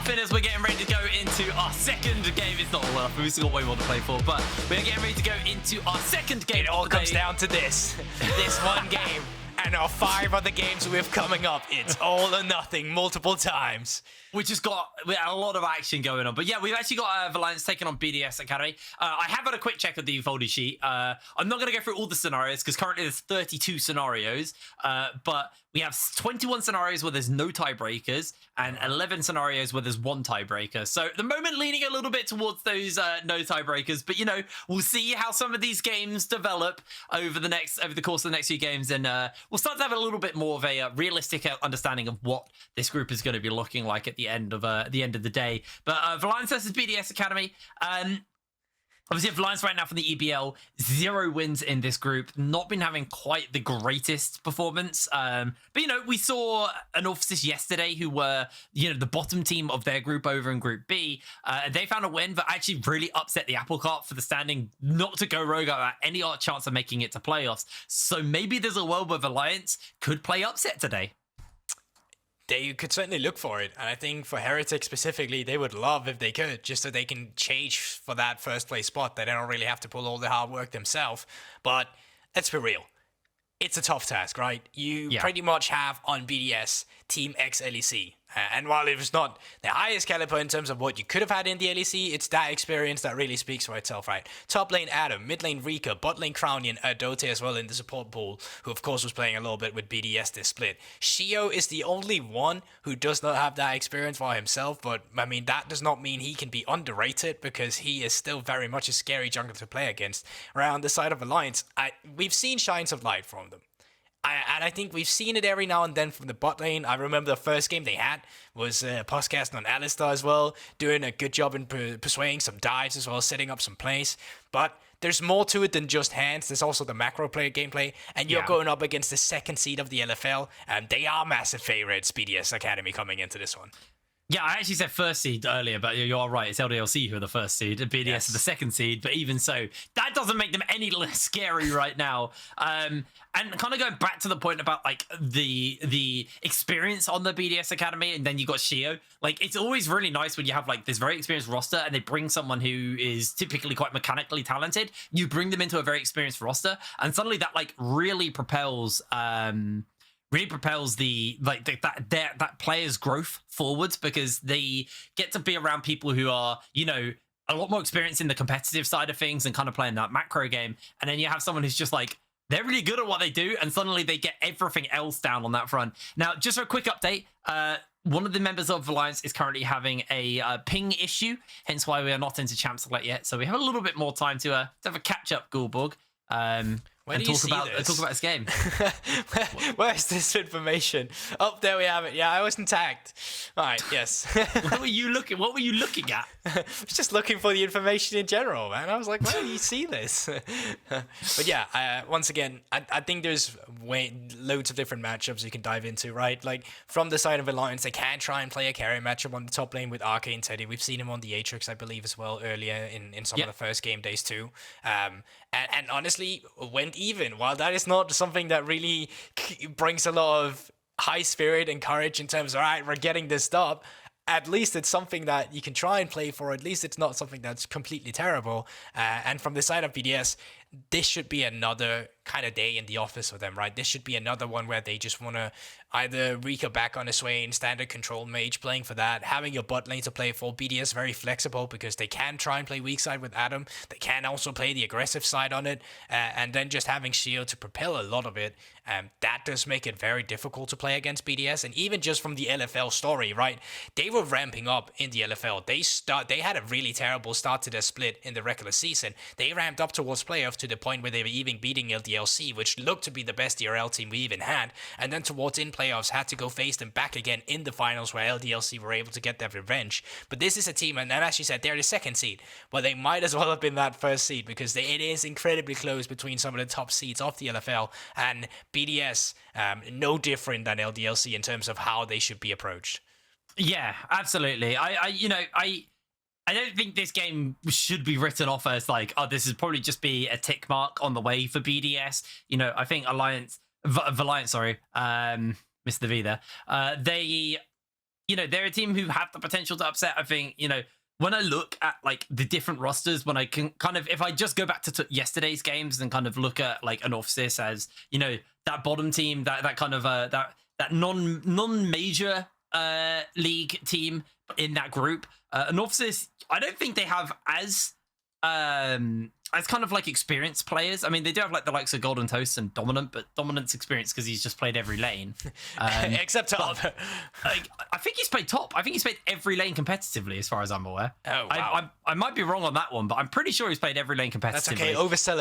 laughing as we're getting ready to go into our second game. It's not all laughing, we've still got way more to play for, but we're getting ready to go into our second game. It all comes down to this one game, and our 5 other games we have coming up. It's all or nothing multiple times. We had a lot of action going on. But yeah, we've actually got Valiance taking on BDS Academy. I have had a quick check of the folded sheet. I'm not going to go through all the scenarios because currently there's 32 scenarios. But we have 21 scenarios where there's no tiebreakers and 11 scenarios where there's 1 tiebreaker. So at the moment, leaning a little bit towards those no tiebreakers. But, you know, we'll see how some of these games develop over the course of the next few games. And we'll start to have a little bit more of a realistic understanding of what this group is going to be looking like at the end of the day. But Valiance versus BDS Academy. Obviously, Valiance right now from the EBL, 0 wins in this group. Not been having quite the greatest performance. But, you know, we saw an Orpheus yesterday who were, you know, the bottom team of their group over in Group B. They found a win that actually really upset the apple cart for the standing, not to go rogue at any chance of making it to playoffs. So maybe there's a world where Valiance could play upset today. They could certainly look for it, and I think for Heretic specifically, they would love if they could, just so they can change for that first place spot. They don't really have to pull all the hard work themselves. But let's be real, it's a tough task, right? You pretty much have on BDS Team X LEC. And while it was not the highest caliber in terms of what you could have had in the LEC, it's that experience that really speaks for itself, right? Top lane Adam, mid lane Reeker, bot lane Crownie, and Erdote as well in the support pool, who of course was playing a little bit with BDS this split. Sheo is the only one who does not have that experience for himself, but I mean, that does not mean he can be underrated because he is still very much a scary jungler to play against. Around the side of Alliance, we've seen shines of light from them. And I think we've seen it every now and then from the bot lane. I remember the first game they had was podcasting on Alistar as well, doing a good job in persuading some dives as well, setting up some plays. But there's more to it than just hands. There's also the macro player gameplay, and you're going up against the second seed of the LFL, and they are massive favorites, BDS Academy, coming into this one. Yeah, I actually said first seed earlier, but you're right. It's LDLC who are the first seed, and BDS is the second seed. But even so, that doesn't make them any less scary right now. And kind of going back to the point about like the experience on the BDS Academy, and then you got Sheo. Like, it's always really nice when you have like this very experienced roster, and they bring someone who is typically quite mechanically talented. You bring them into a very experienced roster, and suddenly that like really propels. That player's growth forwards, because they get to be around people who are, you know, a lot more experienced in the competitive side of things and kind of playing that macro game. And then you have someone who's just like, they're really good at what they do, and suddenly they get everything else down on that front. Now, just for a quick update, one of the members of Valiance is currently having a ping issue, hence why we are not into Champ Select yet. So we have a little bit more time to have a catch-up, Gulborg. Where and do you talk about this game. Where's this information? Oh, there we have it. Yeah, I wasn't tagged. All right, yes. What were you looking at? I was just looking for the information in general, man. I was like, where do you see this? But yeah, once again, I think there's loads of different matchups you can dive into, right? Like, from the side of Alliance, they can try and play a carry matchup on the top lane with ArcaneTeddy. We've seen him on the Atrix, I believe, as well, earlier in some of the first game days too. And honestly, went even. While that is not something that really brings a lot of high spirit and courage in terms of, all right, we're getting this dub, at least it's something that you can try and play for. At least it's not something that's completely terrible. And from the side of BDS, this should be another kind of day in the office for them, right? This should be another one where they just want to either Reeker back on a Swain, standard control mage, playing for that, having your bot lane to play for. BDS very flexible because they can try and play weak side with Adam. They can also play the aggressive side on it, and then just having Sheo to propel a lot of it. That does make it very difficult to play against BDS. And even just from the LFL story, right? They were ramping up in the LFL. They had a really terrible start to their split in the regular season. They ramped up towards playoffs to the point where they were even beating LDLC, which looked to be the best DRL team we even had, and then towards in playoffs had to go face them back again in the finals where LDLC were able to get their revenge. But this is a team, and as you said, they're the second seed, but they might as well have been that first seed because it is incredibly close between some of the top seeds of the LFL, and BDS no different than LDLC in terms of how they should be approached. Yeah, absolutely. I don't think this game should be written off as like, oh, this is probably just be a tick mark on the way for BDS. You know, I think Valiance, sorry, missed the V there. They you know, they're a team who have the potential to upset. I think, you know, when I look at like the different rosters, when I can kind of, if I just go back to yesterday's games and kind of look at like an Orphsis as, you know, that bottom team, that kind of that non-major league team in that group, an Orphsis, I don't think they have as kind of like experienced players. I mean, they do have like the likes of Golden Toast and Dominant, but Dominant's experienced because he's just played every lane. Except top. I think he's played top. I think he's played every lane competitively, as far as I'm aware. Oh, wow. I might be wrong on that one, but I'm pretty sure he's played every lane competitively. That's okay. Oversell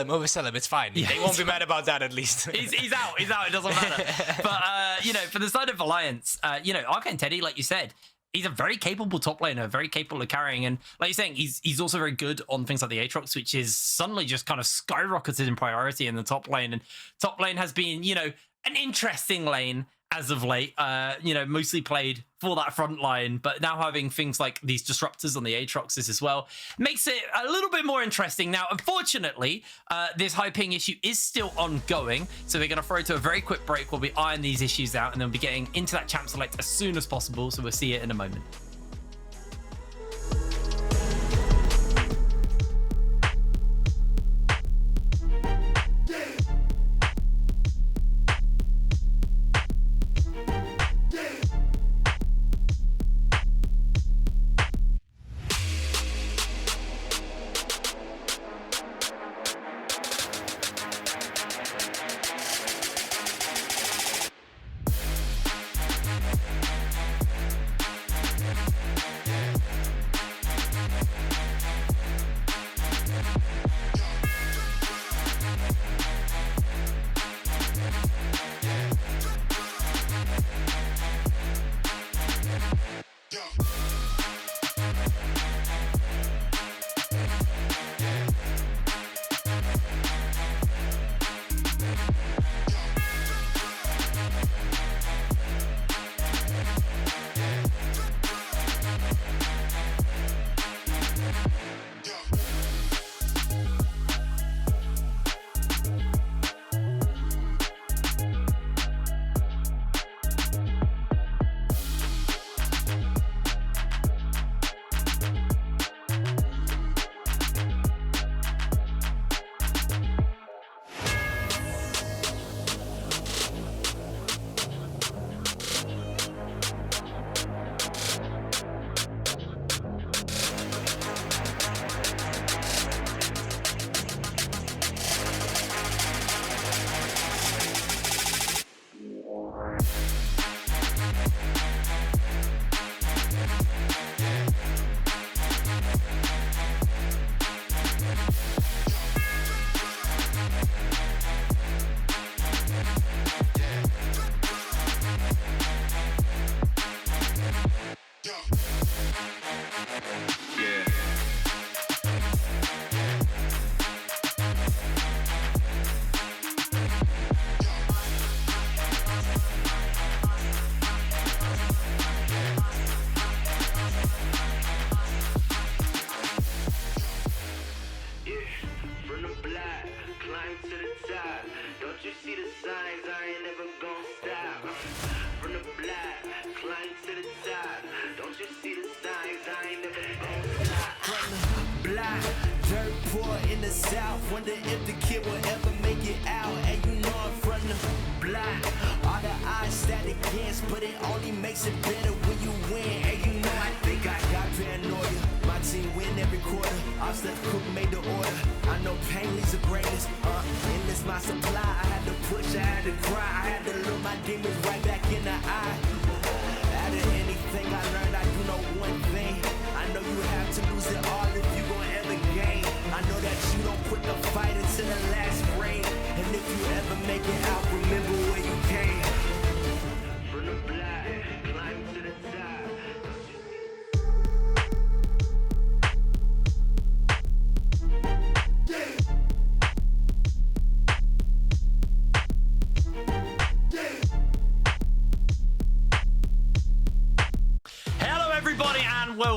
him. It's fine. Yeah, they won't be mad about that, at least. he's out. It doesn't matter. But, you know, for the side of Valiance, you know, ArcaneTeddy, like you said, he's a very capable top laner, very capable of carrying. And like you're saying, he's also very good on things like the Aatrox, which is suddenly just kind of skyrocketed in priority in the top lane. And top lane has been, you know, an interesting lane as of late, you know, mostly played for that front line, but now having things like these disruptors on the Aatroxes as well makes it a little bit more interesting. Now, unfortunately, this high ping issue is still ongoing, so we're going to throw to a very quick break while we iron these issues out, and then we'll be getting into that champ select as soon as possible, so we'll see it in a moment.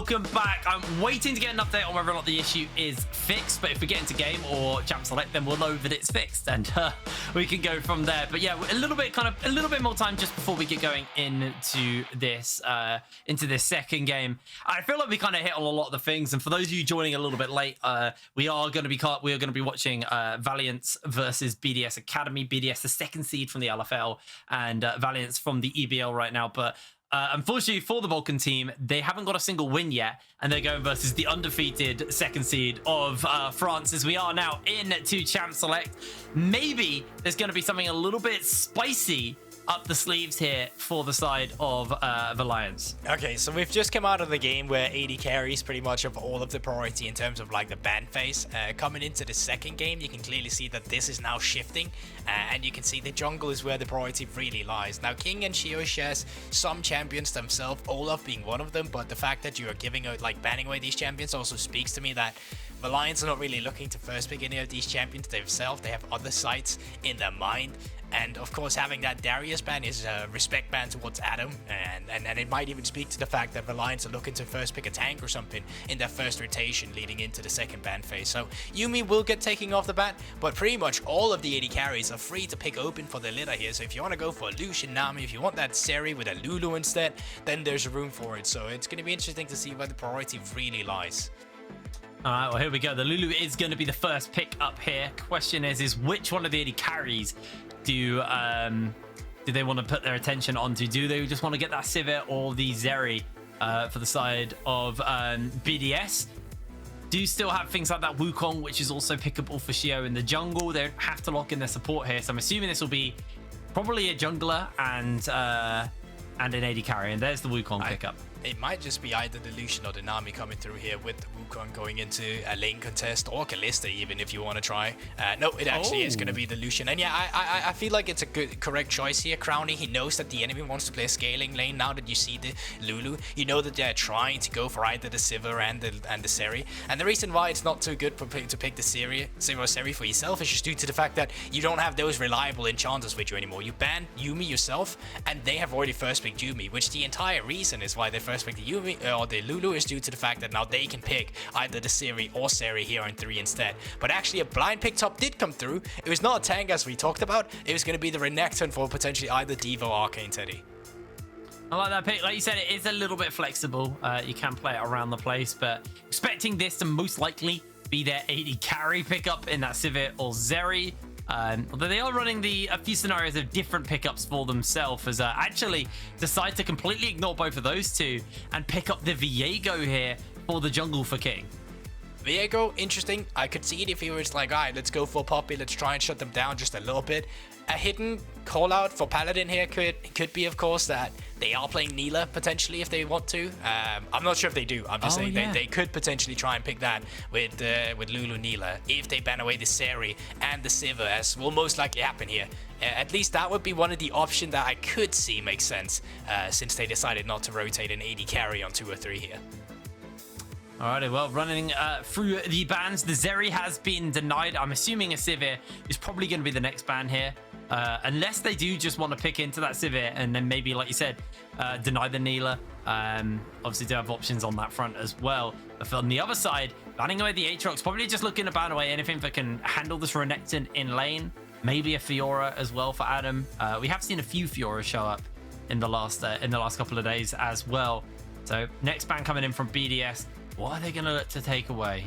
welcome back. I'm waiting to get an update on whether or not the issue is fixed, but if we get into game or champ select, then we'll know that it's fixed, and we can go from there. But yeah, a little bit more time just before we get going into this second game. I feel like we kind of hit on a lot of the things, and for those of you joining a little bit late, we are going to be watching Valiance versus BDS Academy. BDS the second seed from the LFL, and Valiance from the EBL right now, but unfortunately for the Vulcan team, they haven't got a single win yet, and they're going versus the undefeated second seed of France, as we are now into Champ Select. Maybe there's going to be something a little bit spicy up the sleeves here for the side of Valiance. Okay, so we've just come out of the game where AD carries pretty much of all of the priority in terms of like the ban phase. Coming into the second game, you can clearly see that this is now shifting, and you can see the jungle is where the priority really lies. Now, King and Sheo shares some champions themselves, Olaf being one of them, but the fact that you are giving out, like banning away these champions also speaks to me that Valiance are not really looking to first pick any of these champions themselves. They have other sites in their mind. And of course, having that Darius ban is a respect ban towards Adam, and it might even speak to the fact that Valiance are looking to first pick a tank or something in their first rotation leading into the second ban phase. So Yuumi will get taken off the bat, but pretty much all of the AD carries are free to pick open for the litter here. So if you want to go for a Lucian, Nami, if you want that Seri with a Lulu instead, then there's room for it. So it's going to be interesting to see where the priority really lies. All right, well, here we go. The Lulu is going to be the first pick up here. Question is which one of the AD carries do they want to put their attention onto? Do they just want to get that Sivir or the Zeri for the side of BDS? Do still have things like that Wukong, which is also pickable for Sheo in the jungle. They don't have to lock in their support here, so I'm assuming this will be probably a jungler and an AD carry. And there's the Wukong pickup. It might just be either the Lucian or the Nami coming through here with the Wukong going into a lane contest, or Kalista even if you want to try. No, it actually is going to be the Lucian. And yeah, I feel like it's a correct choice here. Crownie, he knows that the enemy wants to play a scaling lane. Now that you see the Lulu, you know that they're trying to go for either the Sivir and the Seri. And the reason why it's not too good to pick the Sivir or Seri for yourself is just due to the fact that you don't have those reliable enchanters with you anymore. You ban Yuumi yourself, and they have already first picked Yuumi, which the entire reason is why they first picked the Yuumi or the Lulu is due to the fact that now they can pick either the Seri or Seri here on 3 instead. But actually a blind pick top did come through. It was not a tank as we talked about. It was going to be the Renekton for potentially either Diva or ArcaneTeddy. I like that pick. Like you said, it is a little bit flexible. You can play it around the place, but expecting this to most likely be their AD carry pickup in that Sivir or Zeri. Although they are running a few scenarios of different pickups for themselves, as actually decide to completely ignore both of those two and pick up the Viego here for the jungle for King. Viego, interesting. I could see it if he was like, all right, let's go for Poppy, let's try and shut them down just a little bit. A hidden call out for Paladin here could be, of course, that they are playing Neela potentially if they want to. I'm not sure if they do. I'm just saying they could potentially try and pick that with Lulu Neela if they ban away the Seri and the Sivir, as will most likely happen here. At least that would be one of the options that I could see make sense, since they decided not to rotate an AD carry on 2 or 3 here. Alrighty, well, running through the bans, the Zeri has been denied. I'm assuming a Sivir is probably going to be the next ban here. Unless they do just want to pick into that Sivir and then maybe, like you said, deny the Neela. Obviously, do have options on that front as well. But on the other side, banning away the Aatrox, probably just looking to ban away anything that can handle this Renekton in lane. Maybe a Fiora as well for Adam. We have seen a few Fioras show up in the last couple of days as well. So next ban coming in from BDS. What are they going to look to take away?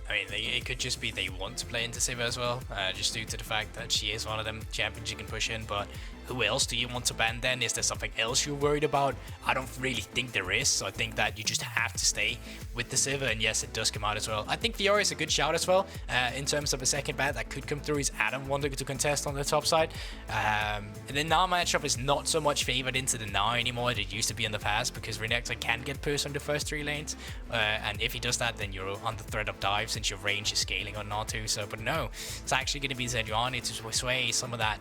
I mean, it could just be they want to play into Sivir as well, just due to the fact that she is one of them champions you can push in, but who else do you want to ban then? Is there something else you're worried about? I don't really think there is, so I think that you just have to stay with the Sivir, and yes, it does come out as well. I think Fiora is a good shout as well, in terms of a second ban that could come through is Adam wanting to contest on the top side. And the now matchup is not so much favored into the now anymore as it used to be in the past, because Renekton can get pushed on the first 3 lanes, and if he does that, then you're on the threat of dive since your range is scaling on R2. So, but no, it's actually going to be Sejuani to sway some of that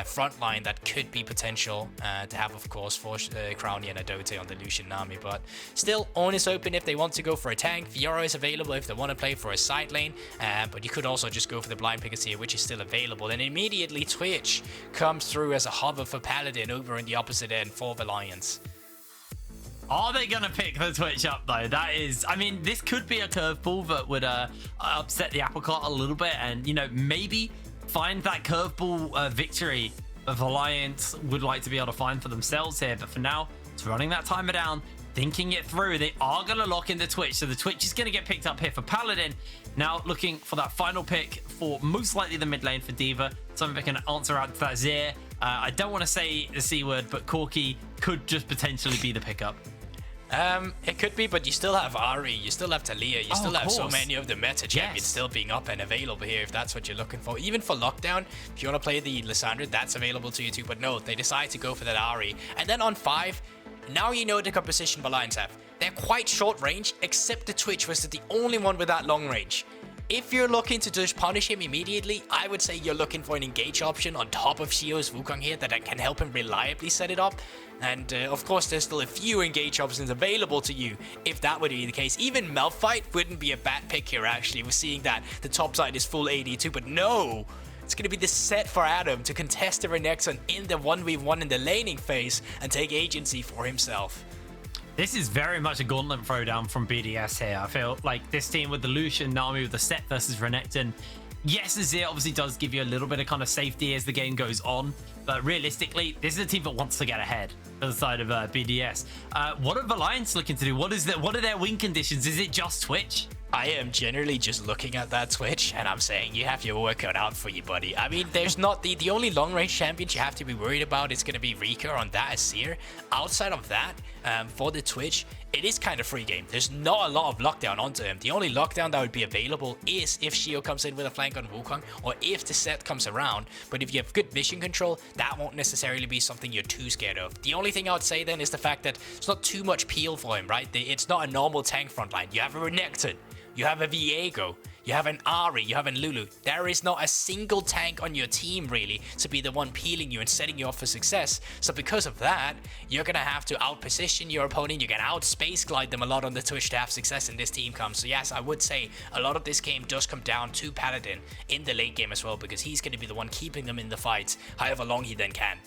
front line that could be potential to have, of course, for Crownie and Erdote on the Lucian Nami. But still, Own is open if they want to go for a tank. Fiora is available if they want to play for a side lane, but you could also just go for the blind pickers here, which is still available. And immediately Twitch comes through as a hover for Paladin over in the opposite end for Valiance. Are they going to pick the Twitch up, though? That is... I mean, this could be a curveball that would upset the apple cart a little bit and, you know, maybe find that curveball victory Valiance would like to be able to find for themselves here. But for now, it's running that timer down, thinking it through. They are going to lock in the Twitch. So the Twitch is going to get picked up here for Paladin. Now looking for that final pick for most likely the mid lane for Diva. Something that can answer out to that Azir. I don't want to say the C word, but Corki could just potentially be the pickup. It could be, but you still have Ahri, you still have Talia, you still have so many of the meta champions still being up and available here if that's what you're looking for. Even for lockdown, if you want to play the Lissandra, that's available to you too. But no, they decide to go for that Ahri. And then on 5, now you know the composition Valiance have. They're quite short range, except the Twitch was the only one with that long range. If you're looking to just punish him immediately, I would say you're looking for an engage option on top of Sheo's Wukong here that can help him reliably set it up. And of course, there's still a few engage options available to you if that would be the case. Even Malphite wouldn't be a bad pick here, actually. We're seeing that the top side is full AD too, but no! It's going to be the Sett for Adam to contest the Renekton in the 1v1 in the laning phase and take agency for himself. This is very much a gauntlet throwdown from BDS here. I feel like this team with the Lucian, Nami with the Sett versus Renekton. Yes, Azir obviously does give you a little bit of kind of safety as the game goes on, but realistically, this is a team that wants to get ahead for the side of BDS. What are Valiance looking to do? What are their win conditions? Is it just Twitch? I am generally just looking at that Twitch and I'm saying you have your work cut out for you, buddy. I mean, there's not the only long range champions you have to be worried about is going to be Reeker on that Azir. Outside of that, for the Twitch, it is kind of free game. There's not a lot of lockdown onto him. The only lockdown that would be available is if Sheo comes in with a flank on Wukong or if the Sett comes around. But if you have good mission control, that won't necessarily be something you're too scared of. The only thing I would say then is the fact that it's not too much peel for him, right? It's not a normal tank frontline. You have a Renekton. You have a Viego, you have an Ahri, you have a Lulu. There is not a single tank on your team really to be the one peeling you and setting you up for success. So because of that, you're going to have to out-position your opponent. You're going to out-space glide them a lot on the Twitch to have success in this team comes. So yes, I would say a lot of this game does come down to Paladin in the late game as well, because he's going to be the one keeping them in the fights however long he then can.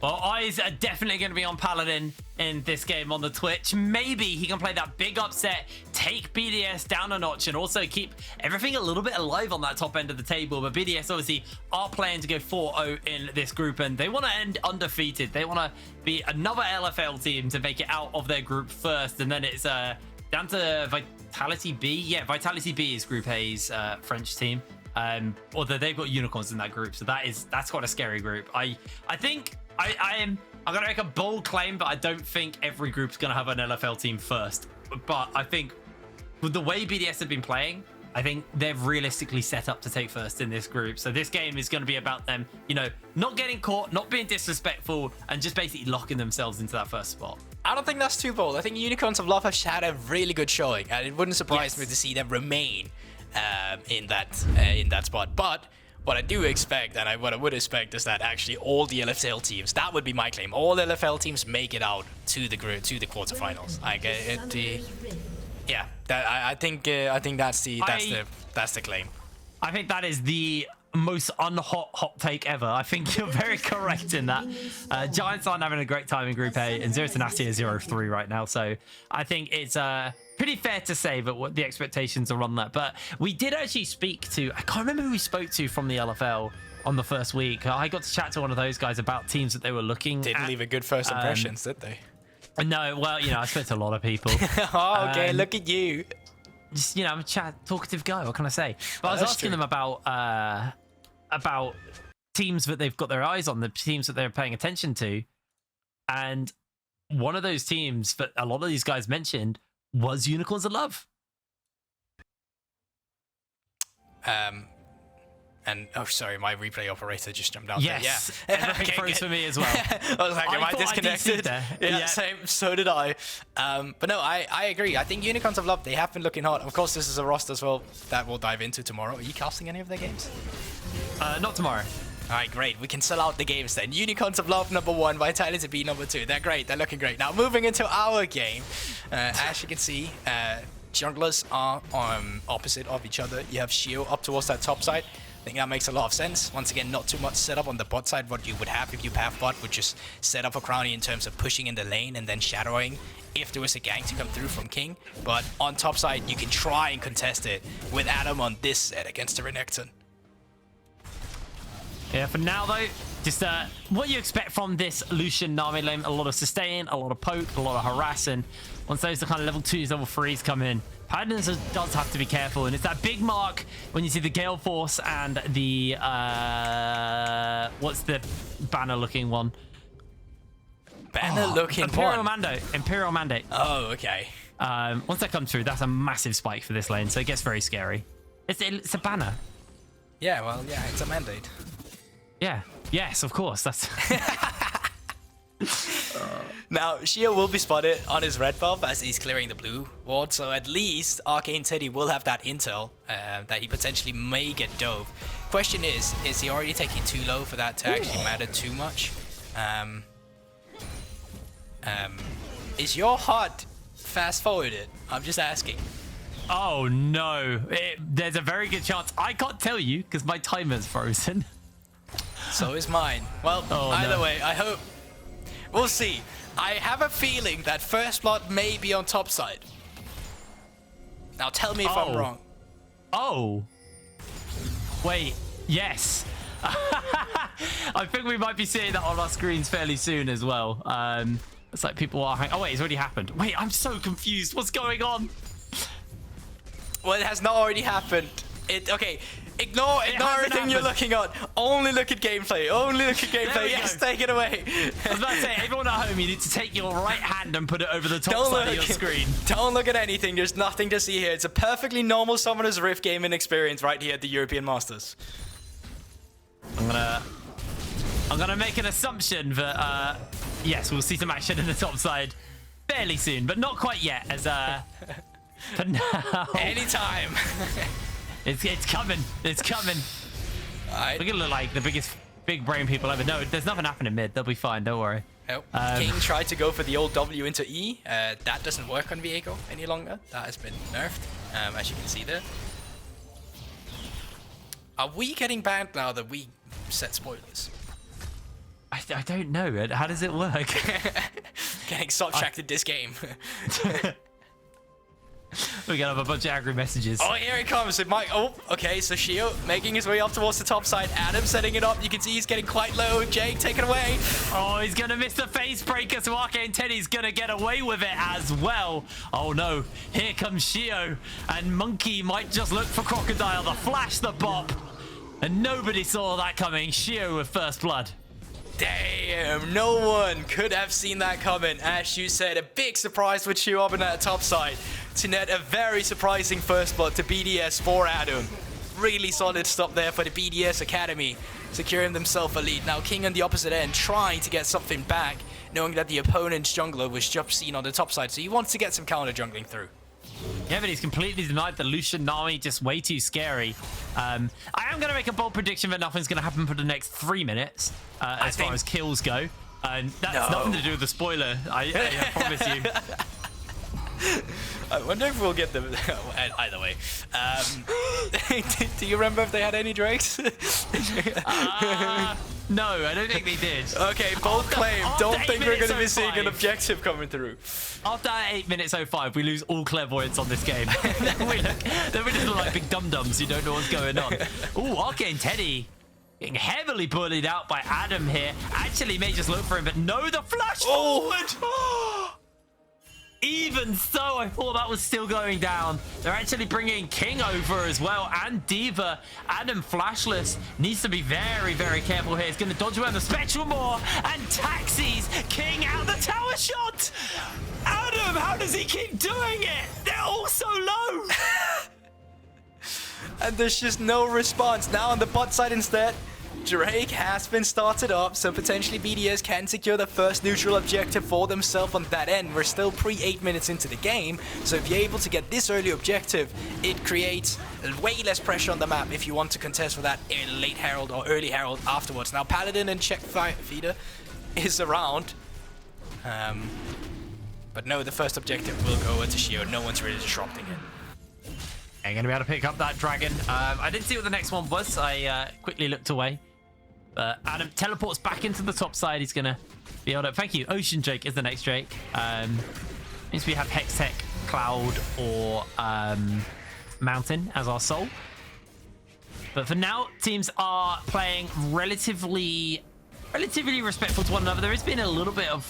Well, eyes are definitely going to be on Paladin in this game on the Twitch. Maybe he can play that big upset, take BDS down a notch, and also keep everything a little bit alive on that top end of the table. But BDS obviously are playing to go 4-0 in this group, and they want to end undefeated. They want to be another LFL team to make it out of their group first, and then it's down to Vitality B. Yeah, Vitality B is Group A's French team. Although they've got unicorns in that group, so that's quite a scary group. I think I'm gonna make a bold claim, but I don't think every group's gonna have an LFL team first. But I think with the way BDS have been playing, I think they're realistically set up to take first in this group. So this game is going to be about them, you know, not getting caught, not being disrespectful, and just basically locking themselves into that first spot. I don't think that's too bold. I think Unicorns of Love have had a really good showing, and it wouldn't surprise me to see them remain in that spot. But what I do expect, and what I would expect, is that actually all the LFL teams, that would be my claim, all LFL teams make it out to the group, to the quarterfinals. Yeah, I think that's the claim. I think that is the most hot take ever. I think you're very correct in that. Giants aren't having a great time in Group A, and Zero Tenacity is 0-3 right now. So I think it's pretty fair to say that what the expectations are on that. But we did actually speak to, I can't remember who we spoke to from the LFL on the first week. I got to chat to one of those guys about teams that they were looking at. Didn't leave a good first impressions, did they? No, well, you know, I spoke to a lot of people. Oh, okay, look at you. Just, you know, I'm a talkative guy. What can I say? But I was asking them about teams that they've got their eyes on, the teams that they're paying attention to, and one of those teams that a lot of these guys mentioned was Unicorns of Love. And oh, sorry, my replay operator just jumped out. Yes, there. Yeah, everything froze for me as well. I was like, am I disconnected? Yeah, same. So did I. But no, I agree. I think Unicorns of Love, they have been looking hot. Of course, this is a roster as well that we'll dive into tomorrow. Are you casting any of their games? Not tomorrow. All right, great. We can sell out the games then. Unicorns of Love #1, Vitality B #2. They're great. They're looking great. Now moving into our game, as you can see, junglers are opposite of each other. You have Sheo up towards that top side. I think that makes a lot of sense. Once again, not too much setup on the bot side. What you would have if you path bot would just set up a Crownie in terms of pushing in the lane and then shadowing if there was a gank to come through from King. But on top side, you can try and contest it with Adam on this set against the Renekton. Yeah, for now though, just what you expect from this Lucian Nami lane: a lot of sustain, a lot of poke, a lot of harassing. Once those are kind of level 2s, level 3s come in, Paladin does have to be careful, and it's that big mark when you see the Gale Force and the what's the banner looking one? Banner looking Imperial one. Imperial Mandate. Oh, okay. Once that comes through, that's a massive spike for this lane, so it gets very scary. It's a banner. Yeah, well, yeah, it's a mandate. Yeah. Yes, of course. That's. Now, Sheo will be spotted on his red buff as he's clearing the blue ward, so at least ArcaneTeddy will have that intel that he potentially may get dove. Question is he already taking too low for that to actually matter too much? Is your heart fast forwarded? I'm just asking. Oh no, there's a very good chance. I can't tell you because my timer's frozen. So is mine. Well, either way, I hope. We'll see. I have a feeling that first blood may be on top side. Now tell me if I'm wrong. Oh. Wait, yes. I think we might be seeing that on our screens fairly soon as well. It's like people are oh wait, it's already happened. Wait, I'm so confused. What's going on? Well, it has not already happened. Okay. Ignore everything you're looking at. Only look at gameplay. Only look at gameplay. Yes, take it away. I was about to say, everyone at home, you need to take your right hand and put it over the top side of your screen. Don't look at anything. There's nothing to see here. It's a perfectly normal Summoner's Rift gaming experience right here at the European Masters. I'm gonna make an assumption that yes, we'll see some action in the top side fairly soon, but not quite yet. As for now, anytime. It's coming. It's coming. Alright. We're gonna look like the biggest big brain people ever. No, there's nothing happening mid. They'll be fine. Don't worry. Nope. King tried to go for the old W into E. That doesn't work on Viego any longer. That has been nerfed, as you can see there. Are we getting banned now that we set spoilers? I don't know. How does it work? Getting subtracted this game. We're gonna have a bunch of angry messages. Oh, here it comes. It might. Oh, okay. So Sheo making his way up towards the top side. Adam setting it up. You can see he's getting quite low. Jake taken away. Oh, he's gonna miss the face breaker. So ArcaneTeddy's gonna get away with it as well. Oh no! Here comes Sheo, and Monkey might just look for Crocodile. The flash, the bop, and nobody saw that coming. Sheo with first blood. Damn, no one could have seen that coming. As you said, a big surprise with Sheo up in that top side to net a very surprising first blood to BDS for Adam. Really solid stop there for the BDS Academy, securing themselves a lead. Now King on the opposite end trying to get something back, knowing that the opponent's jungler was just seen on the top side, so he wants to get some counter jungling through. Yeah, but he's completely denied the Lucian Nami, just way too scary. I am going to make a bold prediction that nothing's going to happen for the next 3 minutes as far as kills go. That's nothing to do with the spoiler, I promise you. I wonder if we'll get them. Either way. Do you remember if they had any Drakes? No, I don't think they did. Okay, bold claim. Don't think we're going to be seeing an objective coming through. After 8 minutes 05, we lose all clairvoyance on this game. then we just look like big dum-dums who don't know what's going on. Ooh, ArcaneTeddy getting heavily bullied out by Adam here. Actually may just look for him, but no, the flash forward! Even so, I thought that was still going down. They're actually bringing King over as well, and Diva. Adam flashless needs to be very, very careful here. He's going to dodge around the Spectral Maw and taxis King out the tower shot. Adam, how does he keep doing it? They're all so low. And there's just no response. Now on the bot side instead, Drake has been started up, so potentially BDS can secure the first neutral objective for themselves on that end. We're still pre-8 minutes into the game, so if you're able to get this early objective, it creates way less pressure on the map if you want to contest for that late Herald or early Herald afterwards. Now Paladin and CHECKFIDER is around, but no, the first objective will go to Sheo. No one's really disrupting it. Ain't gonna be able to pick up that dragon. I didn't see what the next one was. I quickly looked away. Adam teleports back into the top side. He's gonna be able to. Thank you. Ocean Drake is the next Drake. Means we have Hextech, Cloud, or Mountain as our soul. But for now, teams are playing relatively respectful to one another. There has been a little bit of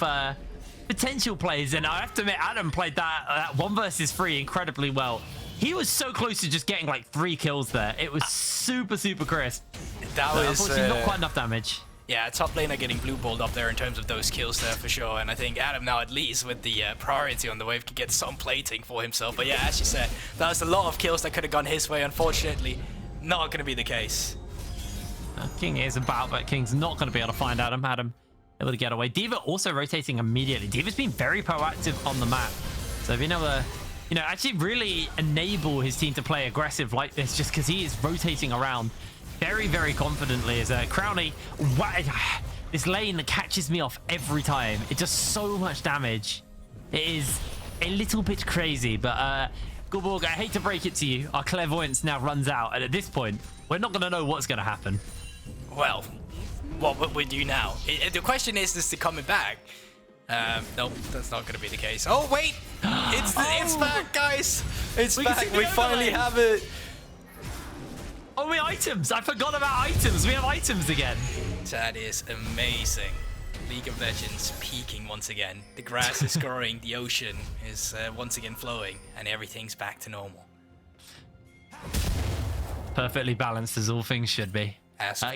potential plays, and I have to admit, Adam played that 1 versus 3 incredibly well. He was so close to just getting like 3 kills there. It was super crisp. That was unfortunately not quite enough damage. Yeah, top laner getting blue balled up there in terms of those kills there for sure. And I think Adam now, at least with the priority on the wave, can get some plating for himself. But yeah, as you said, that was a lot of kills that could have gone his way. Unfortunately, not going to be the case. King is about, but King's not going to be able to find Adam. Adam able to get away. Diva also rotating immediately. Diva's been very proactive on the map. So being able to, you know, actually really enable his team to play aggressive like this, just because he is rotating around very confidently. As Crownie, this lane that catches me off every time. It does so much damage. It is a little bit crazy, but Gulborg, I hate to break it to you, our clairvoyance now runs out, and at this point, we're not going to know what's going to happen. Well, what would we do now? The question is it coming back? Nope, that's not going to be the case. Oh, wait! It's back, guys! It's back! We finally have it! Oh, we items! I forgot about items! We have items again! That is amazing. League of Legends peaking once again. The grass is growing, the ocean is once again flowing, and everything's back to normal. Perfectly balanced as all things should be.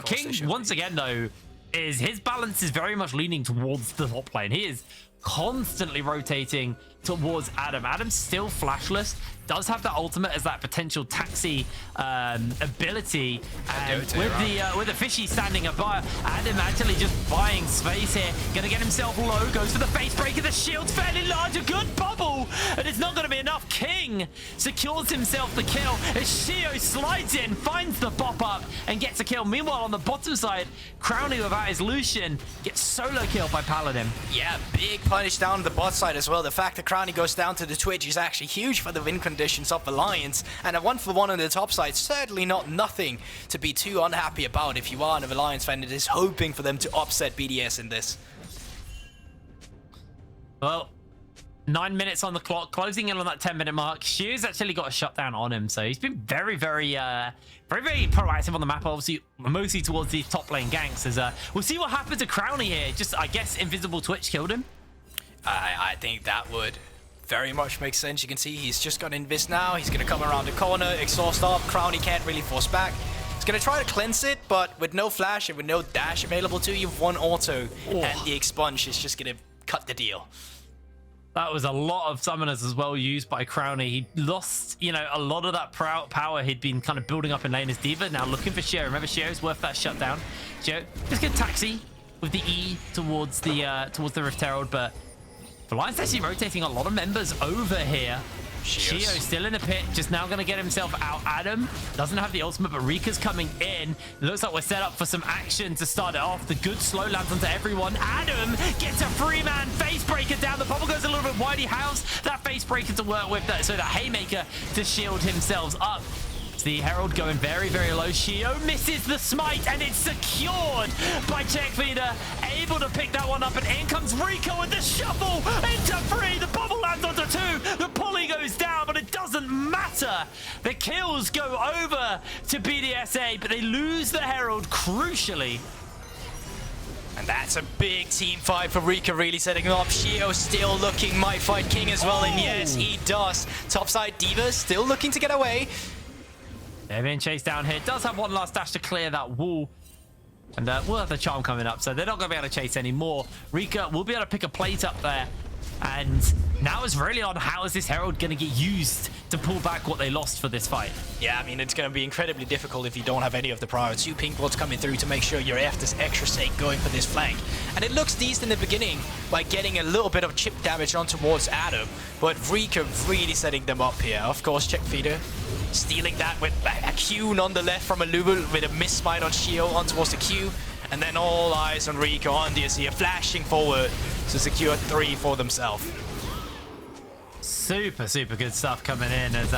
King, once again, though, his balance is very much leaning towards the top lane. He is constantly rotating towards Adam. Adam's still flashless, does have that ultimate as that potential taxi ability, and with the fishy standing above, Adam actually just buying space here, gonna get himself low, goes for the face breaker, the shield's fairly large, a good bubble, and it's not gonna be enough. King secures himself the kill as Sheo slides in, finds the pop up and gets a kill. Meanwhile on the bottom side, Crownie without his Lucian gets solo kill by Paladin. Yeah, big punish down the bot side as well. The fact that Crownie goes down to the Twitch is actually huge for the win conditions of Valiance, and a 1-for-1 on the top side, certainly nothing to be too unhappy about if you are a Valiance fan that is hoping for them to upset BDS in this. Well, 9 minutes on the clock, closing in on that 10-minute mark. Sheo's actually got a shutdown on him, so he's been very proactive on the map, obviously mostly towards these top lane ganks. As we'll see what happens to Crownie here. Just, I guess, Invisible Twitch killed him. I think that would very much make sense. You can see he's just got Invis now. He's going to come around the corner, exhaust up. Crownie can't really force back. He's going to try to cleanse it, but with no flash and with no dash available to you, one auto, and the expunge is just going to cut the deal. That was a lot of summoners as well used by Crownie. He lost, you know, a lot of that power he'd been kind of building up in lane as Diva. Now looking for Sheo. Remember, Sheo's worth that shutdown. Sheo just get taxi with the E towards the Rift Herald, but Valiance actually rotating a lot of members over here. Sheo still in the pit, just now going to get himself out. Adam doesn't have the ultimate, but Reeker's coming in. It looks like we're set up for some action to start it off. The good slow lands onto everyone. Adam gets a free-man face breaker down. The bubble goes a little bit wide. He has that face breaker to work with, so that haymaker to shield himself up. The Herald going very low. Sheo misses the smite, and it's secured by CHECKFIDER. Able to pick that one up, and in comes Reeker with the shuffle into 3. The bubble lands onto 2. The pulley goes down, but it doesn't matter. The kills go over to BDSA, but they lose the Herald crucially. And that's a big team fight for Reeker, really setting up. Sheo still looking might fight King as well, and yes, he does. Topside Diva still looking to get away. They're being chased down here. Does have one last dash to clear that wall. And we'll have the charm coming up, so they're not going to be able to chase anymore. Reeker will be able to pick a plate up there. And now it's really on how is this Herald going to get used to pull back what they lost for this fight. Yeah, I mean, it's going to be incredibly difficult if you don't have any of the prior 2 pink wards coming through to make sure you're after this extra sake going for this flank. And it looks decent in the beginning by getting a little bit of chip damage on towards Adam, but Reeker really setting them up here. Of course, CHECKFIDER stealing that with a Q on the left from a Lulu with a miss-smite on Sheo on towards the Q. And then all eyes on Reeker on DSC, flashing forward to secure 3 for themselves. Super, super good stuff coming in as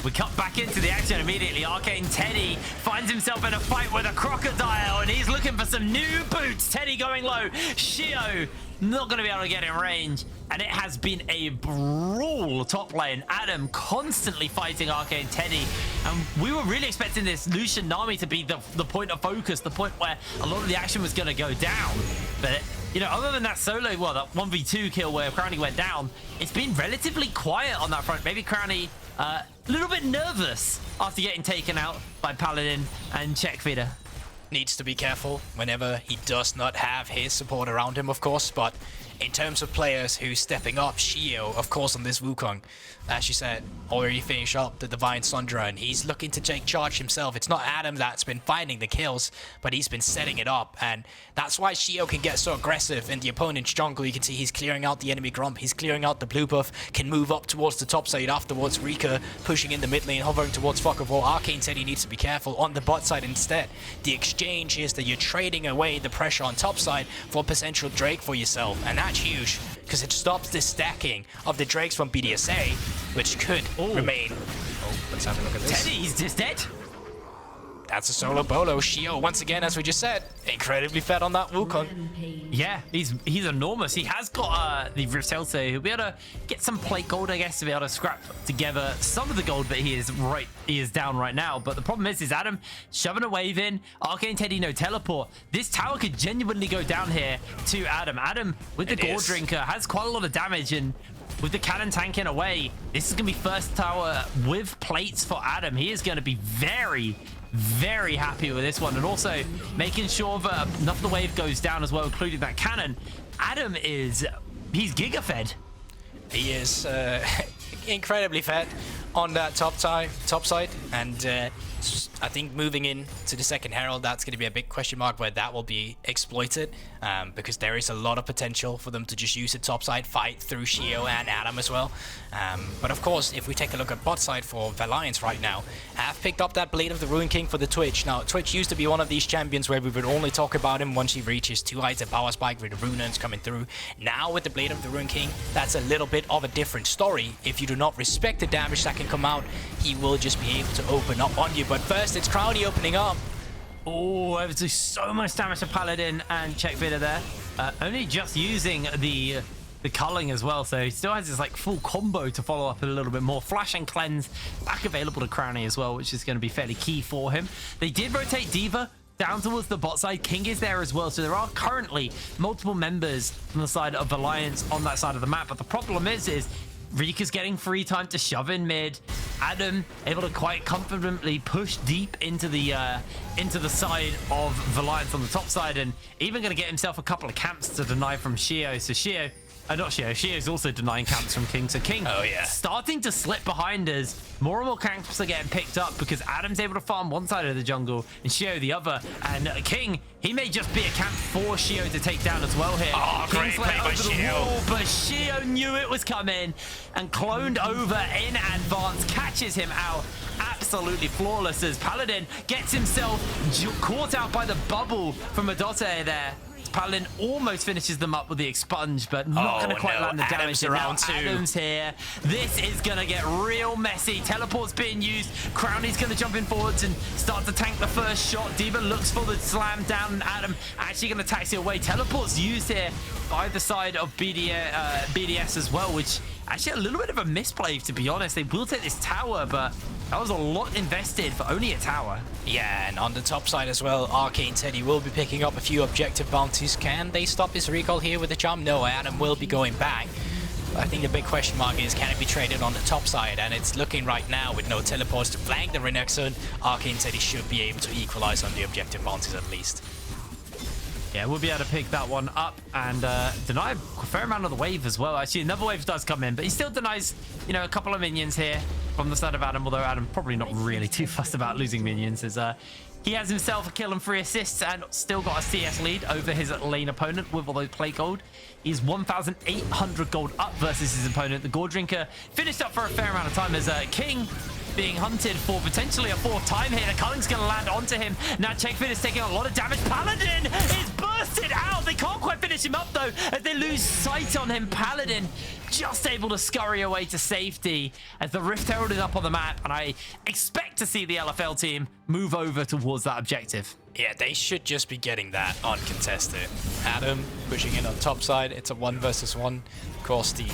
we cut back into the action immediately. ArcaneTeddy finds himself in a fight with a crocodile, and he's looking for some new boots. Teddy going low. Sheo not going to be able to get in range, and it has been a brawl top lane. Adam constantly fighting ArcaneTeddy, and we were really expecting this Lucian Nami to be the point of focus, the point where a lot of the action was going to go down. But you know, other than that solo, well, that 1v2 kill where Crownie went down, it's been relatively quiet on that front. Maybe Crownie a little bit nervous after getting taken out by Paladin and CHECKFIDER. Needs to be careful whenever he does not have his support around him, of course, but in terms of players who's stepping up, Sheo, of course, on this Wukong, as you said, already finished up the Divine Sundra, and he's looking to take charge himself. It's not Adam that's been finding the kills, but he's been setting it up, and that's why Sheo can get so aggressive in the opponent's jungle. You can see he's clearing out the enemy Grump, he's clearing out the blue buff, can move up towards the top side afterwards. Reeker pushing in the mid lane, hovering towards FLICKR. ArcaneTeddy needs to be careful on the bot side instead. The exchange is that you're trading away the pressure on top side for potential Drake for yourself, and that's huge because it stops the stacking of the Drakes from BDSA, which could remain. Oh, let's have a look at this. Teddy, he's just dead. That's a solo bolo. Sheo, once again, as we just said, incredibly fed on that Wukong. Yeah, he's enormous. He has got the Riftel, so he'll be able to get some plate gold, I guess, to be able to scrap together some of the gold, but he is down right now. But the problem is Adam shoving a wave in. ArcaneTeddy, no teleport. This tower could genuinely go down here to Adam. Adam, with the Gore Drinker, has quite a lot of damage, and with the cannon tanking away, this is going to be first tower with plates for Adam. He is going to be very, very happy with this one, and also making sure that enough of the wave goes down as well, including that cannon. Adam he's giga-fed. He is incredibly fed on that top side, and I think moving in to the second Herald, that's going to be a big question mark where that will be exploited, because there is a lot of potential for them to just use the top side fight through Sheo and Adam as well. But of course, if we take a look at bot side for Valiance right now, have picked up that Blade of the Ruin King for the Twitch. Now, Twitch used to be one of these champions where we would only talk about him once he reaches 2-item power spike with the Runans coming through. Now with the Blade of the Ruin King, that's a little bit of a different story. If you do not respect the damage that can come out, he will just be able to open up on you. But first, it's Crownie opening up. Oh, I was doing so much damage to Paladin and CHECKFIDER there. Only just using the culling as well, so he still has his like full combo to follow up a little bit more. Flash and cleanse back available to Crownie as well, which is going to be fairly key for him. They did rotate Diva down towards the bot side. King is there as well, so there are currently multiple members from the side of Valiance on that side of the map. But the problem is Reeker's getting free time to shove in mid. Adam able to quite confidently push deep into the side of Valiance on the top side, and even going to get himself a couple of camps to deny from Sheo. So Sheo, not Sheo, Sheo's also denying camps from King. So King starting to slip behind us. More and more camps are getting picked up because Adam's able to farm one side of the jungle and Sheo the other. And King, he may just be a camp for Sheo to take down as well here. Oh, great play by Sheo. But Sheo knew it was coming and cloned over in advance, catches him out. Absolutely flawless as Paladin gets himself caught out by the bubble from Erdote there. Paladin almost finishes them up with the expunge, but not going to quite land the damage. Around two. Adam's here. This is going to get real messy. Teleport's being used. Crownie's going to jump in forwards and start to tank the first shot. Diva looks for the slam down, and Adam actually going to taxi away. Teleport's used here by the side of BDS as well, which actually a little bit of a misplay, to be honest. They will take this tower, but that was a lot invested for only a tower. Yeah, and on the top side as well, ArcaneTeddy will be picking up a few objective bounties. Can they stop his recall here with the charm? No, Adam will be going back. I think the big question mark is, can it be traded on the top side? And it's looking right now with no teleports to flank the Renekton. ArcaneTeddy should be able to equalize on the objective bounties at least. Yeah, we'll be able to pick that one up and deny a fair amount of the wave as well. Actually, another wave does come in, but he still denies, you know, a couple of minions here from the side of Adam, although Adam probably not really too fussed about losing minions, as he has himself a kill and 3 assists and still got a CS lead over his lane opponent with all those plate gold. He's 1,800 gold up versus his opponent. The Gore Drinker finished up for a fair amount of time as King being hunted for potentially a 4th time here. The culling's going to land onto him. Now CHECKFIDER is taking a lot of damage. Paladin is bursted out. They can't quite finish him up, though, as they lose sight on him. Paladin just able to scurry away to safety as the Rift Herald is up on the map, and I expect to see the LFL team move over towards that objective. Yeah, they should just be getting that uncontested. Adam pushing in on top side. It's a 1 versus 1. Of course, the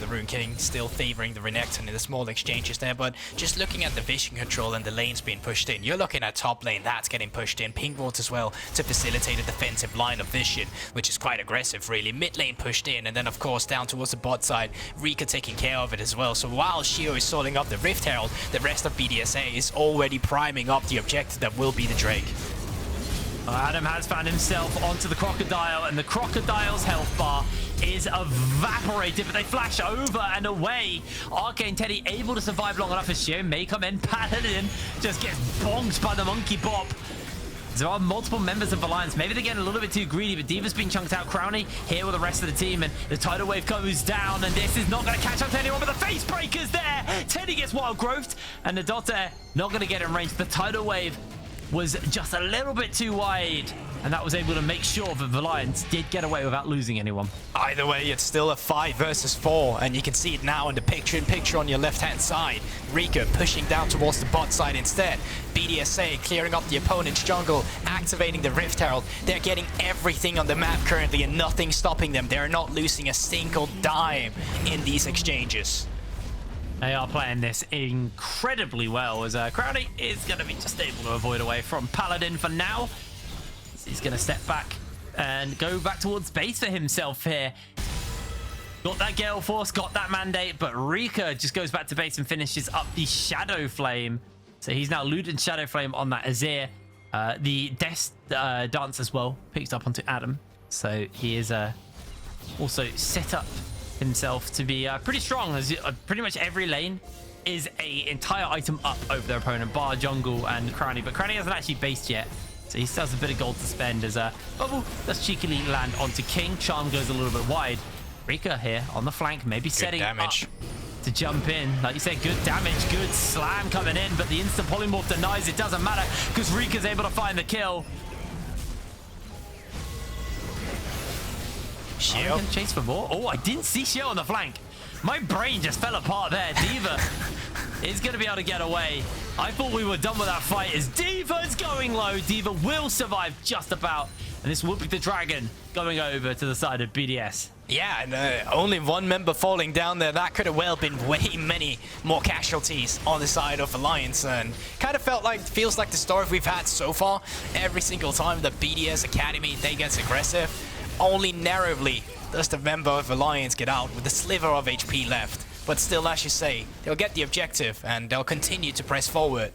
Rune King still favoring the Renekton in the small exchanges there, but just looking at the vision control and the lanes being pushed in, you're looking at top lane, that's getting pushed in. Pink Ward as well to facilitate a defensive line of vision, which is quite aggressive, really. Mid lane pushed in, and then, of course, down towards the bot side, Reeker taking care of it as well. So while Sheo is sorting up the Rift Herald, the rest of BDSA is already priming up the objective that will be the Drake. Adam has found himself onto the Crocodile, and the Crocodile's health bar is evaporated, but they flash over and away. ArcaneTeddy able to survive long enough as Sheo may come in. Paladin just gets bonked by the monkey bop. There are multiple members of Valiance. Maybe they're getting a little bit too greedy, but Diva's been chunked out. Crownie here with the rest of the team, and the tidal wave goes down, and this is not going to catch up to anyone, but the face breaker's there. Teddy gets wild growth, and Erdote not going to get in range. The tidal wave was just a little bit too wide, and that was able to make sure that Valiance did get away without losing anyone. Either way, it's still a 5 versus 4, and you can see it now in the picture-in-picture on your left-hand side. Reeker pushing down towards the bot side instead. BDSA clearing up the opponent's jungle, activating the Rift Herald. They're getting everything on the map currently, and nothing stopping them. They're not losing a single dime in these exchanges. They are playing this incredibly well, as Crownie is going to be just able to avoid away from Paladin for now. He's going to step back and go back towards base for himself here. Got that Gale Force, got that mandate, but Reeker just goes back to base and finishes up the Shadow Flame. So he's now looted Shadow Flame on that Azir. The Death Dance as well picks up onto Adam. So he is also set up himself to be pretty strong, as pretty much every lane is a entire item up over their opponent, bar jungle and Crownie, but Crownie hasn't actually based yet, so he still has a bit of gold to spend as Bubble does cheekily land onto King. Charm goes a little bit wide. Reeker here on the flank, maybe setting damage up to jump in. Like you said, good damage, good slam coming in, but the instant polymorph denies. It doesn't matter because Reeker's able to find the kill. Sheo can chase for more. Oh, I didn't see Sheo on the flank. My brain just fell apart there. Diva is going to be able to get away. I thought we were done with that fight as Diva's going low. Diva will survive just about. And this will be the dragon going over to the side of BDS. Yeah, and only one member falling down there. That could have well been way many more casualties on the side of Alliance, and kind of feels like the story we've had so far. Every single time the BDS Academy, they gets aggressive, only narrowly does the member of Alliance get out with a sliver of HP left. But still, as you say, they'll get the objective and they'll continue to press forward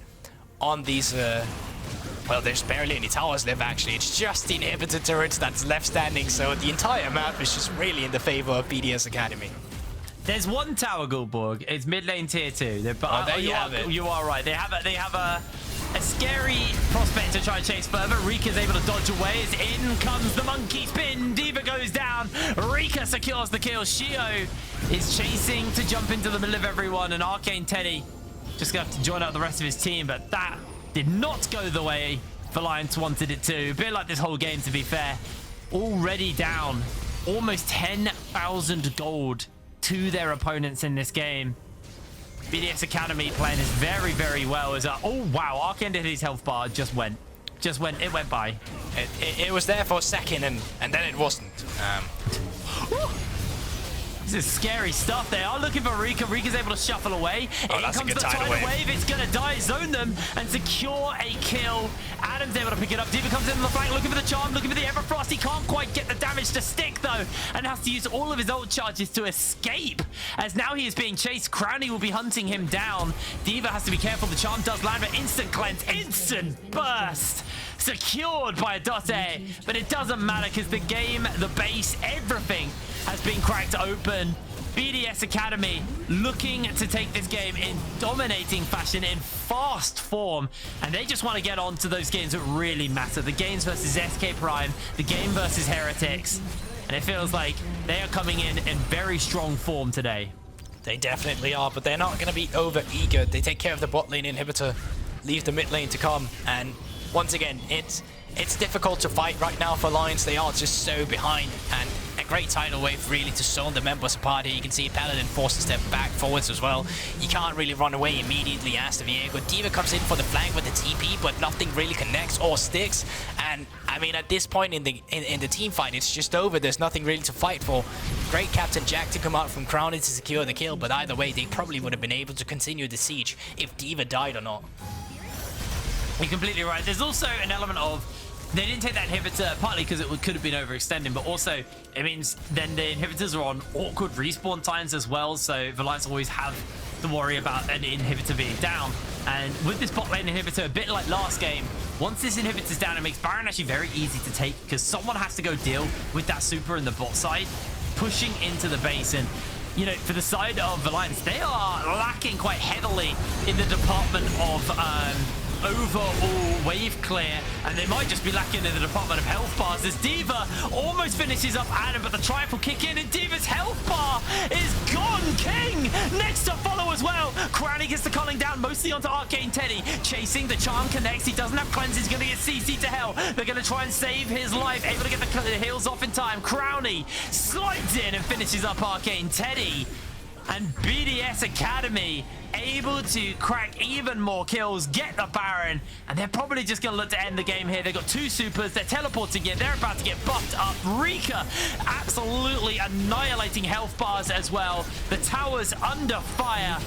on these well, there's barely any towers left, actually. It's just the inhibitor turrets that's left standing, so the entire map is just really in the favor of BDS Academy. There's one tower, Goldborg. It's mid lane tier 2. There you have it. You are right. They have a scary prospect to try and chase further. Reeker's able to dodge away as in comes the monkey spin. Diva goes down. Reeker secures the kill. Sheo is chasing to jump into the middle of everyone, and ArcaneTeddy just going to have to join out the rest of his team, but that did not go the way Valiance wanted it to. A bit like this whole game, to be fair. Already down almost 10,000 gold to their opponents in this game. BDS Academy playing this very, very well. Oh wow, ArcaneTeddy's health bar just went by. It was there for a second, and then it wasn't. This is scary stuff. They are looking for Reeker. Reeker's able to shuffle away. Oh, In that's comes a good the tidal tidal wave. It's going to die, zone them, and secure a kill. Adam's able to pick it up. Diva comes in on the flank, looking for the charm, looking for the Everfrost. He can't quite get the damage to stick, though, and has to use all of his ult charges to escape. As now he is being chased, Crownie will be hunting him down. Diva has to be careful. The charm does land, but instant cleanse, instant burst. Secured by Erdote, but it doesn't matter because the game, the base, everything has been cracked open. BDS Academy looking to take this game in dominating fashion, in fast form, and they just want to get on to those games that really matter. The games versus SK Prime, the game versus Heretics, and it feels like they are coming in very strong form today. They definitely are, but they're not going to be over eager. They take care of the bot lane inhibitor, leave the mid lane to come, and once again, it's difficult to fight right now for Valiance. They are just so behind, and a great tidal wave really to zone the members apart here. You can see Paladin forced to step back forwards as well. You can't really run away immediately as the Viego. Diva comes in for the flank with the TP, but nothing really connects or sticks. And I mean, at this point in the team fight, it's just over. There's nothing really to fight for. Great Captain Jack to come out from Crownie to secure the kill, but either way, they probably would have been able to continue the siege if Diva died or not. You're completely right. There's also an element of they didn't take that inhibitor, partly because it could have been overextending, but also it means then the inhibitors are on awkward respawn times as well, so Valiance always have to worry about an inhibitor being down. And with this bot lane inhibitor, a bit like last game, once this inhibitor's down, it makes Baron actually very easy to take because someone has to go deal with that super in the bot side, pushing into the base. And you know, for the side of Valiance, they are lacking quite heavily in the department of overall wave clear, and they might just be lacking in the department of health bars as Diva almost finishes up Adam, but the triumph will kick in and Diva's health bar is gone. King next to follow as well. Crownie gets the culling down mostly onto ArcaneTeddy, chasing the charm connects. He doesn't have cleanse, he's gonna get CC to hell. They're gonna try and save his life, able to get the heals off in time. Crownie slides in and finishes up ArcaneTeddy. And BDS Academy able to crack even more kills, get the Baron, and they're probably just going to look to end the game here. They've got two supers, they're teleporting in, they're about to get buffed up. Reeker absolutely annihilating health bars as well. The tower's under fire,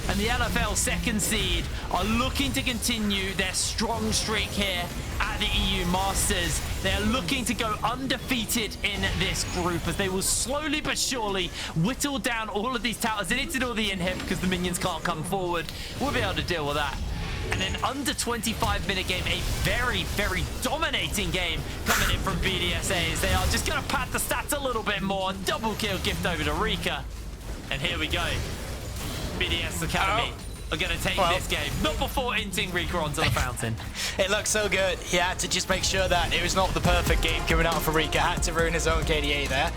and the LFL second seed are looking to continue their strong streak here at the EU Masters. They're looking to go undefeated in this group as they will slowly but surely whittle down all of these towers. They need to do all the inhib because the minions can't come forward. We'll be able to deal with that. And an under 25-minute game, a very, very dominating game coming in from BDSA as they are just going to pad the stats a little bit more. Double kill gift over to Reeker. And here we go. BDS Academy are going to take this game. Not before inting Reeker onto the fountain. It looked so good. He had to just make sure that it was not the perfect game coming out for Reeker. Had to ruin his own KDA there.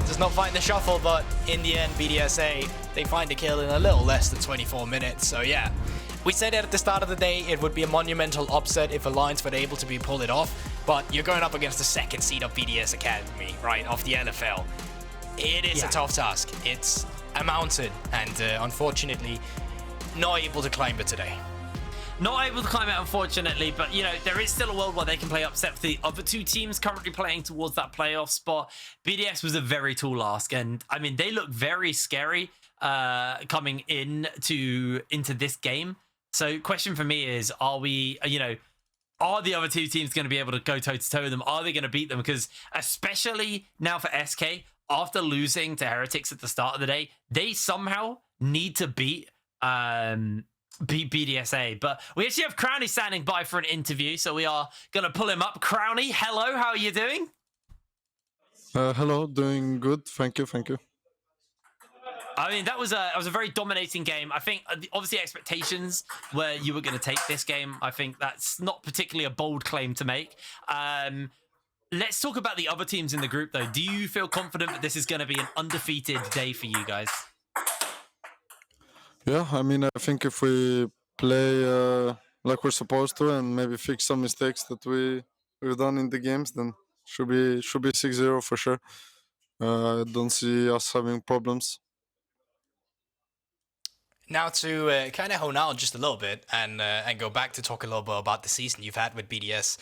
Does not find the shuffle, but in the end, BDSA, they find a kill in a little less than 24 minutes. So yeah, we said at the start of the day it would be a monumental upset if Alliance were able to be pulled it off, but you're going up against the second seed of BDS Academy, right, of the LFL. It is a tough task. It's a mountain, and unfortunately, not able to climb it today. Not able to climb it, unfortunately, but, you know, there is still a world where they can play upset for the other two teams currently playing towards that playoff spot. BDS was a very tall ask, and, I mean, they look very scary coming into this game. So, question for me is, are we, you know, are the other two teams going to be able to go toe-to-toe with them? Are they going to beat them? Because, especially now for SK, after losing to Heretics at the start of the day, they somehow need to beat BDSA. But we actually have Crownie standing by for an interview, so we are going to pull him up. Crownie, hello, how are you doing? Hello, doing good. Thank you, thank you. I mean, that was a very dominating game. I think, obviously, expectations where you were going to take this game. I think that's not particularly a bold claim to make. Let's talk about the other teams in the group, though. Do you feel confident that this is going to be an undefeated day for you guys? Yeah, I mean, I think if we play like we're supposed to and maybe fix some mistakes that we've done in the games, then should be 6-0 for sure. I don't see us having problems. Now to kind of hone out just a little bit and go back to talk a little bit about the season you've had with BDS.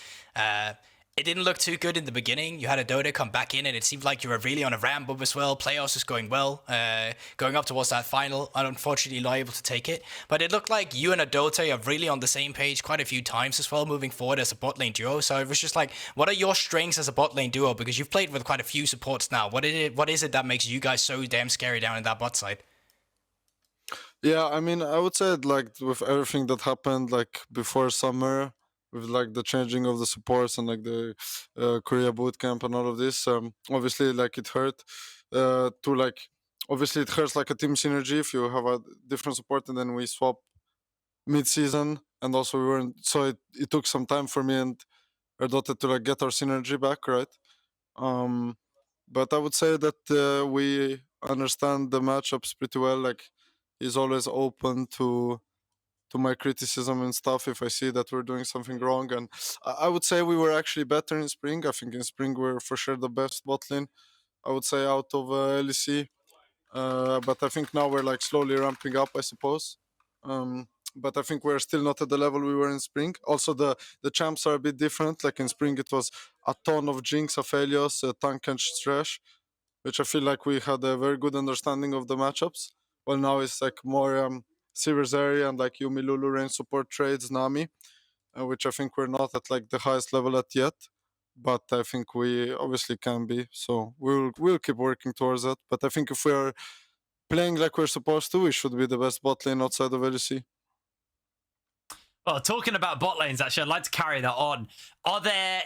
It didn't look too good in the beginning. You had Erdote come back in, and it seemed like you were really on a ramp up as well. Playoffs is going well, going up towards that final. Unfortunately, not able to take it. But it looked like you and Erdote are really on the same page quite a few times as well, moving forward as a bot lane duo. So it was just like, what are your strengths as a bot lane duo? Because you've played with quite a few supports now. What is it that makes you guys so damn scary down in that bot side? Yeah, I mean, I would say like with everything that happened like before summer, with like the changing of the supports and like the Korea bootcamp and all of this, obviously like it hurt obviously it hurts like a team synergy if you have a different support and then we swap mid-season, and also we weren't, so it took some time for me and Erdote to like get our synergy back, right? But I would say that we understand the matchups pretty well. Like he's always open to my criticism and stuff if I see that we're doing something wrong. And I would say we were actually better in spring. I think in spring we're for sure the best bot lane, I would say, out of LEC. But I think now we're like slowly ramping up, I suppose. But I think we're still not at the level we were in spring. Also, the champs are a bit different. Like in spring, it was a ton of Jinx, Aphelios, tank and Thresh, which I feel like we had a very good understanding of the matchups. Well, now it's like more Sivers area and like Yumi, Lulu, range support trades, Nami, which I think we're not at like the highest level at yet. But I think we obviously can be. So we'll keep working towards that. But I think if we're playing like we're supposed to, we should be the best bot lane outside of LEC. Well, talking about bot lanes, actually, I'd like to carry that on.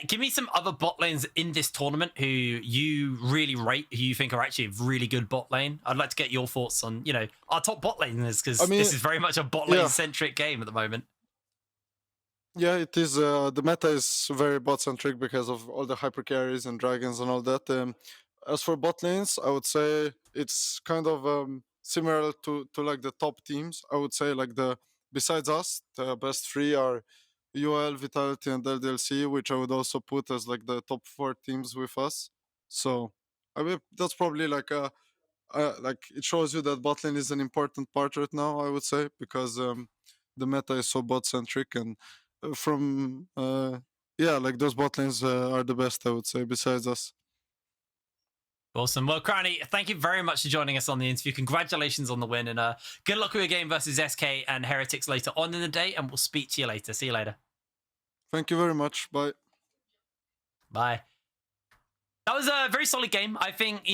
Give me some other bot lanes in this tournament who you really rate, who you think are actually a really good bot lane. I'd like to get your thoughts on, our top bot laners, because this is very much a bot lane-centric game at the moment. Yeah, it is. The meta is very bot-centric because of all the hyper carries and dragons and all that. As for bot lanes, I would say it's kind of similar to like the top teams. I would say like besides us, the best three are UL, Vitality, and LDLC, which I would also put as like the top 4 teams with us. So I mean, that's probably like like it shows you that bot lane is an important part right now, I would say, because the meta is so bot centric. And like those bot lanes are the best, I would say, besides us. Awesome. Well, Crownie, thank you very much for joining us on the interview. Congratulations on the win, and good luck with your game versus SK and Heretics later on in the day, and we'll speak to you later. See you later. Thank you very much. Bye. Bye. That was a very solid game. I think,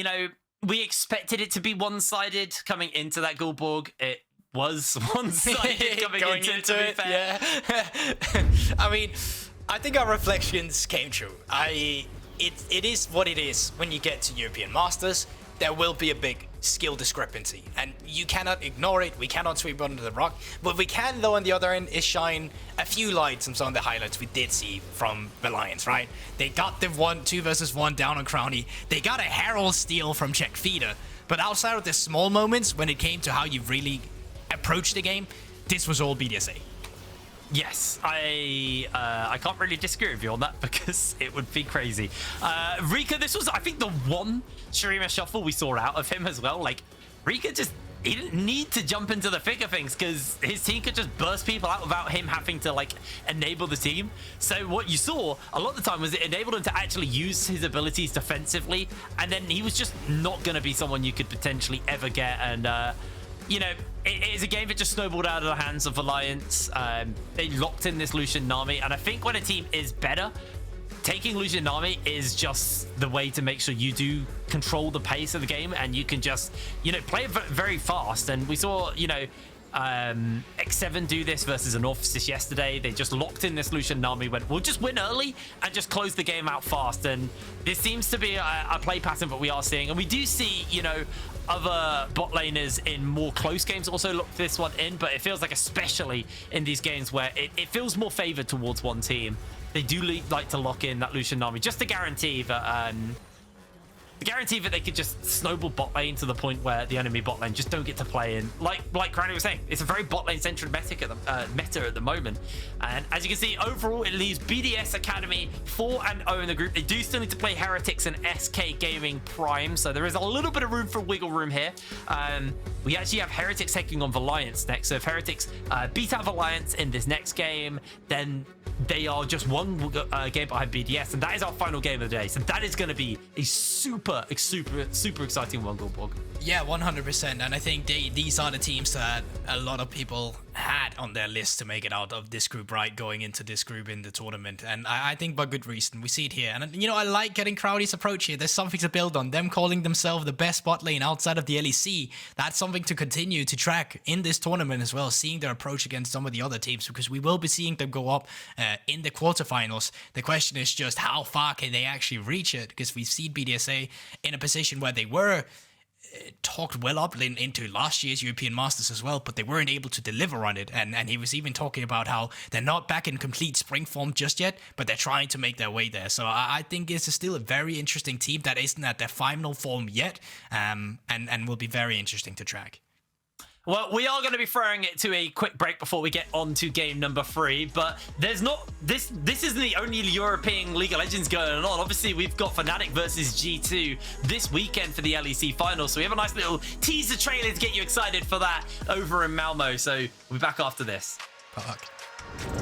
we expected it to be one-sided coming into that Gulborg. It was one-sided coming into it. Yeah. I mean, I think our reflections came true. It is what it is. When you get to European Masters, there will be a big skill discrepancy, and you cannot ignore it. We cannot sweep under the rug. What we can, though, on the other end, is shine a few lights on some of the highlights we did see from Valiance, right? They got the 2 versus 1 down on Crownie. They got a Herald steal from CHECKFIDER. But outside of the small moments, when it came to how you really approach the game, this was all BDSA. Yes, I can't really disagree with you on that because it would be crazy. Reeker, this was, I think, the one Shurima shuffle we saw out of him as well. Like, Reeker he didn't need to jump into the thick of things because his team could just burst people out without him having to, like, enable the team. So what you saw a lot of the time was it enabled him to actually use his abilities defensively, and then he was just not going to be someone you could potentially ever get. And, it is a game that just snowballed out of the hands of Valiance. They locked in this Lucian Nami, and I think when a team is better, taking Lucian Nami is just the way to make sure you do control the pace of the game, and you can just, play it very fast. And we saw, X7 do this versus an Orpheus yesterday. They just locked in this Lucian Nami, went, we'll just win early and just close the game out fast. And this seems to be a play pattern that we are seeing. And we do see, other bot laners in more close games also lock this one in, but it feels like, especially in these games where it feels more favored towards one team, they do like to lock in that Lucian Nami just to guarantee that they could just snowball bot lane to the point where the enemy bot lane just don't get to play in. Like Crownie was saying, it's a very bot lane centric meta at the moment. And as you can see, overall, it leaves BDS Academy 4-0 in the group. They do still need to play Heretics and SK Gaming Prime, so there is a little bit of room for wiggle room here. We actually have Heretics taking on Valiance next. So if Heretics beat out Valiance in this next game, then they are just one game behind BDS, and that is our final game of the day. So that is going to be a super exciting one, Gulborg. Yeah, 100%. And I think these are the teams that a lot of people had on their list to make it out of this group, right? Going into this group in the tournament. And I think by good reason. We see it here. And, I like getting Crownie's approach here. There's something to build on. Them calling themselves the best bot lane outside of the LEC. That's something to continue to track in this tournament as well, seeing their approach against some of the other teams, because we will be seeing them go up in the quarterfinals. The question is just how far can they actually reach it? Because we've seen BDSA in a position where they were talked well up into last year's European Masters as well, but they weren't able to deliver on it. And he was even talking about how they're not back in complete spring form just yet, but they're trying to make their way there. So I think it's still a very interesting team that isn't at their final form yet, and will be very interesting to track. Well, we are going to be throwing it to a quick break before we get on to game number 3, but there's not this isn't the only European League of Legends going on. Obviously, we've got Fnatic versus G2 this weekend for the LEC final, so we have a nice little teaser trailer to get you excited for that over in Malmo. So we'll be back after this. Fuck.